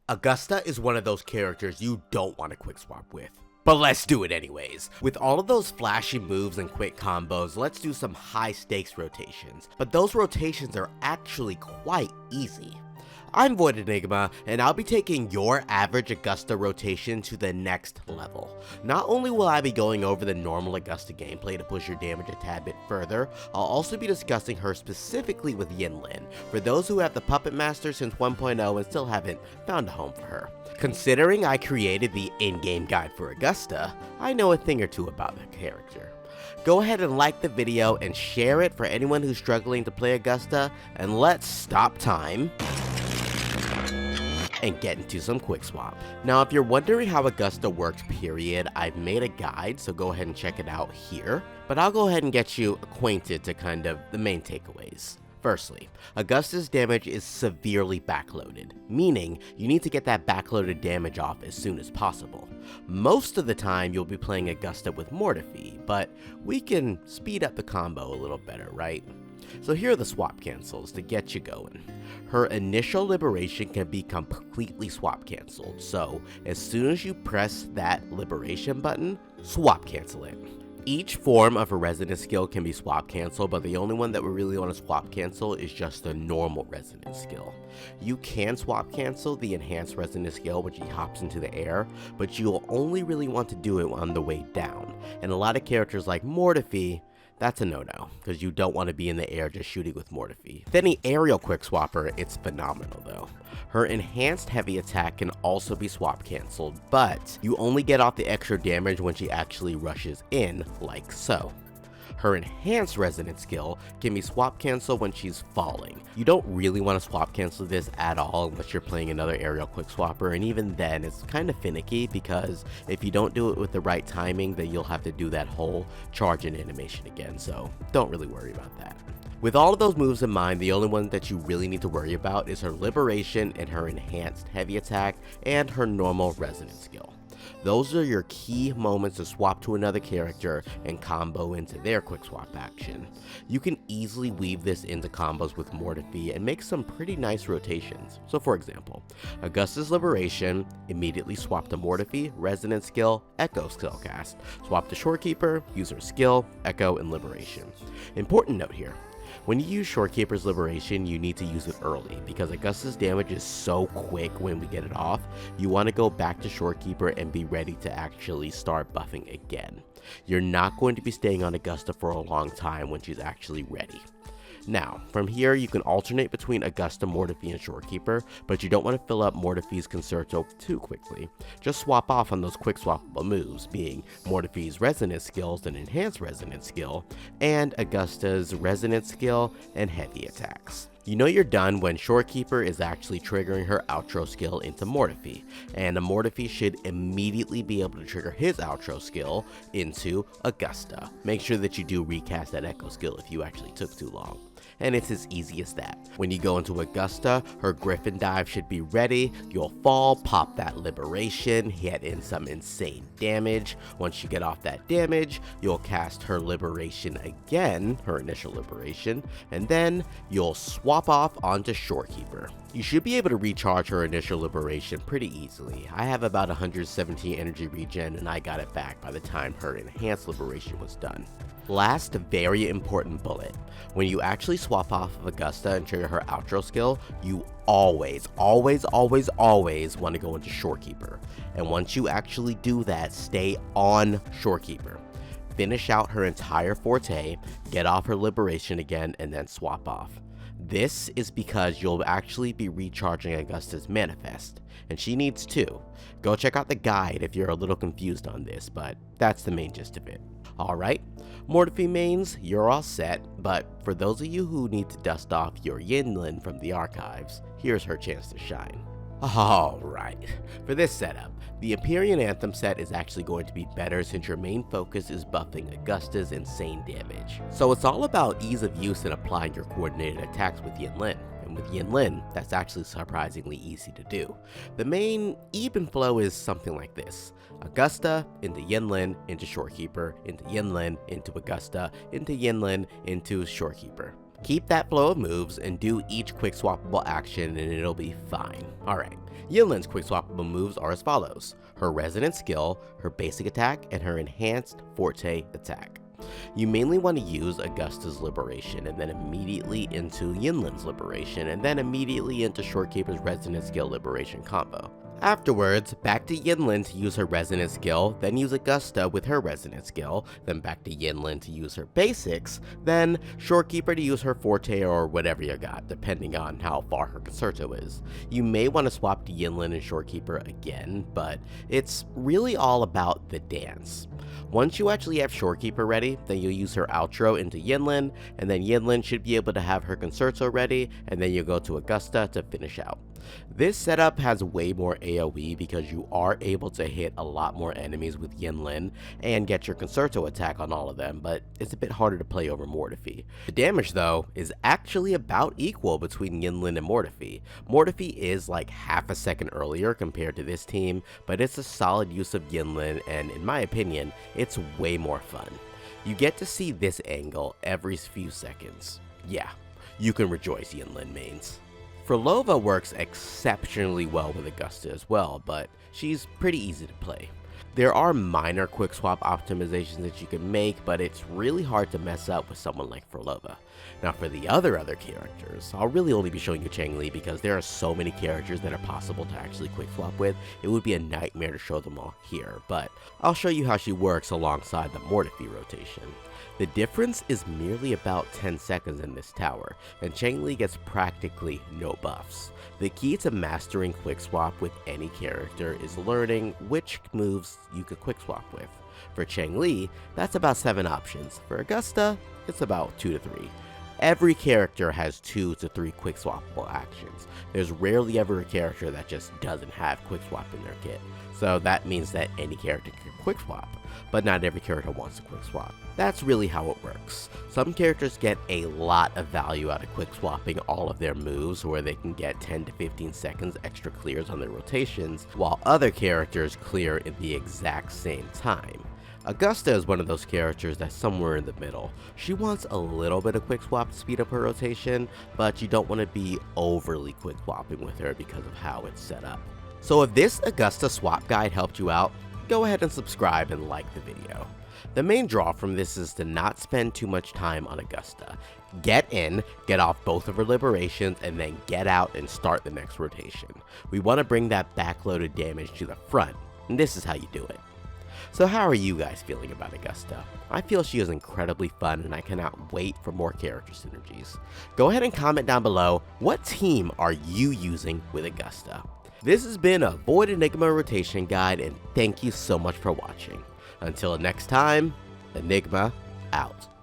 Augusta is one of those characters you don't want to quick swap with. But let's do it anyways. With all of those flashy moves and quick combos, let's do some high stakes rotations. But those rotations are actually quite easy. I'm VoidEnigma, and I'll be taking your average Augusta rotation to the next level. Not only will I be going over the normal Augusta gameplay to push your damage a tad bit further, I'll also be discussing her specifically with Yin Lin, for those who have the Puppet Master since 1.0 and still haven't found a home for her. Considering I created the in-game guide for Augusta, I know a thing or two about the character. Go ahead and like the video and share it for anyone who's struggling to play Augusta, and let's stop time and get into some quick swap. Now, if you're wondering how Augusta works period, I've made a guide, so go ahead and check it out here. But I'll go ahead and get you acquainted to kind of the main takeaways. Firstly, Augusta's damage is severely backloaded, meaning you need to get that backloaded damage off as soon as possible. Most of the time you'll be playing Augusta with Mortefi, but we can speed up the combo a little better, right? So here are the swap cancels to get you going. Her initial liberation can be completely swap cancelled, so as soon as you press that liberation button, swap cancel it. Each form of a resonance skill can be swap cancelled, but the only one that we really want to swap cancel is just the normal resonance skill. You can swap cancel the enhanced resonance skill when she hops into the air, but you'll only really want to do it on the way down. And a lot of characters like Mortefi, that's a no-no, because you don't want to be in the air just shooting with Mortefi. With any aerial quick swapper, it's phenomenal though. Her enhanced heavy attack can also be swap cancelled, but you only get off the extra damage when she actually rushes in, like so. Her enhanced resonance skill can be swap cancelled when she's falling. You don't really want to swap cancel this at all unless you're playing another aerial quick swapper, and even then it's kind of finicky because if you don't do it with the right timing, then you'll have to do that whole charge and animation again, so don't really worry about that. With all of those moves in mind, the only one that you really need to worry about is her liberation and her enhanced heavy attack and her normal resonance skill. Those are your key moments to swap to another character and combo into their quick swap action. You can easily weave this into combos with Mortefi and make some pretty nice rotations. So for example, Augusta's liberation, immediately swap to Mortefi, resonance skill, echo skill cast. Swap to Shorekeeper, use her skill, echo, and liberation. Important note here. When you use Shorekeeper's liberation, you need to use it early, because Augusta's damage is so quick when we get it off, you want to go back to Shorekeeper and be ready to actually start buffing again. You're not going to be staying on Augusta for a long time when she's actually ready. Now, from here you can alternate between Augusta, Mortefi, and Shorekeeper, but you don't want to fill up Mortefi's Concerto too quickly. Just swap off on those quick swappable moves, being Mortefi's resonance skills and enhanced resonance skill, and Augusta's resonance skill and heavy attacks. You know you're done when Shorekeeper is actually triggering her outro skill into Mortefi, and a Mortefi should immediately be able to trigger his outro skill into Augusta. Make sure that you do recast that echo skill if you actually took too long. And it's as easy as that. When you go into Augusta, her Griffin dive should be ready. You'll fall, pop that liberation, hit in some insane damage. Once you get off that damage, you'll cast her liberation again, her initial liberation, and then you'll swap off onto Shorekeeper. You should be able to recharge her initial liberation pretty easily. I have about 117 energy regen and I got it back by the time her enhanced liberation was done. Last very important bullet. When you actually swap off of Augusta and trigger her outro skill, you always want to go into Shorekeeper. And once you actually do that, stay on Shorekeeper. Finish out her entire forte, get off her liberation again, and then swap off. This is because you'll actually be recharging Augusta's manifest, and she needs two. Go check out the guide if you're a little confused on this, but that's the main gist of it. Alright, Mortefi mains, you're all set, but for those of you who need to dust off your Yin Lin from the archives, here's her chance to shine. Alright, for this setup, the Empyrean Anthem set is actually going to be better since your main focus is buffing Augusta's insane damage. So it's all about ease of use and applying your coordinated attacks with Yin Lin. And with Yin Lin, that's actually surprisingly easy to do. The main even flow is something like this. Augusta, into Yin Lin, into Shorekeeper, into Yin Lin, into Augusta, into Yin Lin, into Shorekeeper. Keep that flow of moves and do each quick swappable action and it'll be fine. Alright, Yin Lin's quick swappable moves are as follows: her resonant skill, her basic attack, and her enhanced forte attack. You mainly want to use Augusta's Liberation and then immediately into Yin Lin's Liberation and then immediately into Shorekeeper's resonant skill Liberation combo. Afterwards, back to Yin Lin to use her resonant skill, then use Augusta with her resonant skill, then back to Yin Lin to use her basics, then Shorekeeper to use her forte or whatever you got, depending on how far her concerto is. You may want to swap to Yin Lin and Shorekeeper again, but it's really all about the dance. Once you actually have Shorekeeper ready, then you'll use her outro into Yin Lin, and then Yin Lin should be able to have her concerto ready, and then you'll go to Augusta to finish out. This setup has way more AoE because you are able to hit a lot more enemies with Yin Lin and get your concerto attack on all of them, but it's a bit harder to play over Mortefi. The damage though is actually about equal between Yin Lin and Mortefi. Mortefi is like half a second earlier compared to this team, but it's a solid use of Yin Lin and in my opinion, it's way more fun. You get to see this angle every few seconds. Yeah, you can rejoice, Yin Lin mains. Phrolova works exceptionally well with Augusta as well, but she's pretty easy to play. There are minor quick swap optimizations that you can make, but it's really hard to mess up with someone like Phrolova. Now for the other characters, I'll really only be showing you Changli because there are so many characters that are possible to actually quick swap with, it would be a nightmare to show them all here, but I'll show you how she works alongside the Mortefi rotation. The difference is merely about 10 seconds in this tower, and Changli gets practically no buffs. The key to mastering quick swap with any character is learning which moves you could quick swap with. For Changli, that's about 7 options. For Augusta, it's about 2 to 3. Every character has 2 to 3 quick swappable actions. There's rarely ever a character that just doesn't have quick swap in their kit. So that means that any character can quick swap, but not every character wants to quick swap. That's really how it works. Some characters get a lot of value out of quick swapping all of their moves where they can get 10 to 15 seconds extra clears on their rotations, while other characters clear in the exact same time. Augusta is one of those characters that's somewhere in the middle. She wants a little bit of quick swap to speed up her rotation, but you don't want to be overly quick swapping with her because of how it's set up. So if this Augusta swap guide helped you out, go ahead and subscribe and like the video. The main draw from this is to not spend too much time on Augusta. Get in, get off both of her liberations, and then get out and start the next rotation. We want to bring that backloaded damage to the front, and this is how you do it. So how are you guys feeling about Augusta? I feel she is incredibly fun and I cannot wait for more character synergies. Go ahead and comment down below, what team are you using with Augusta? This has been a VoidEnigma rotation guide and thank you so much for watching. Until next time, Enigma out.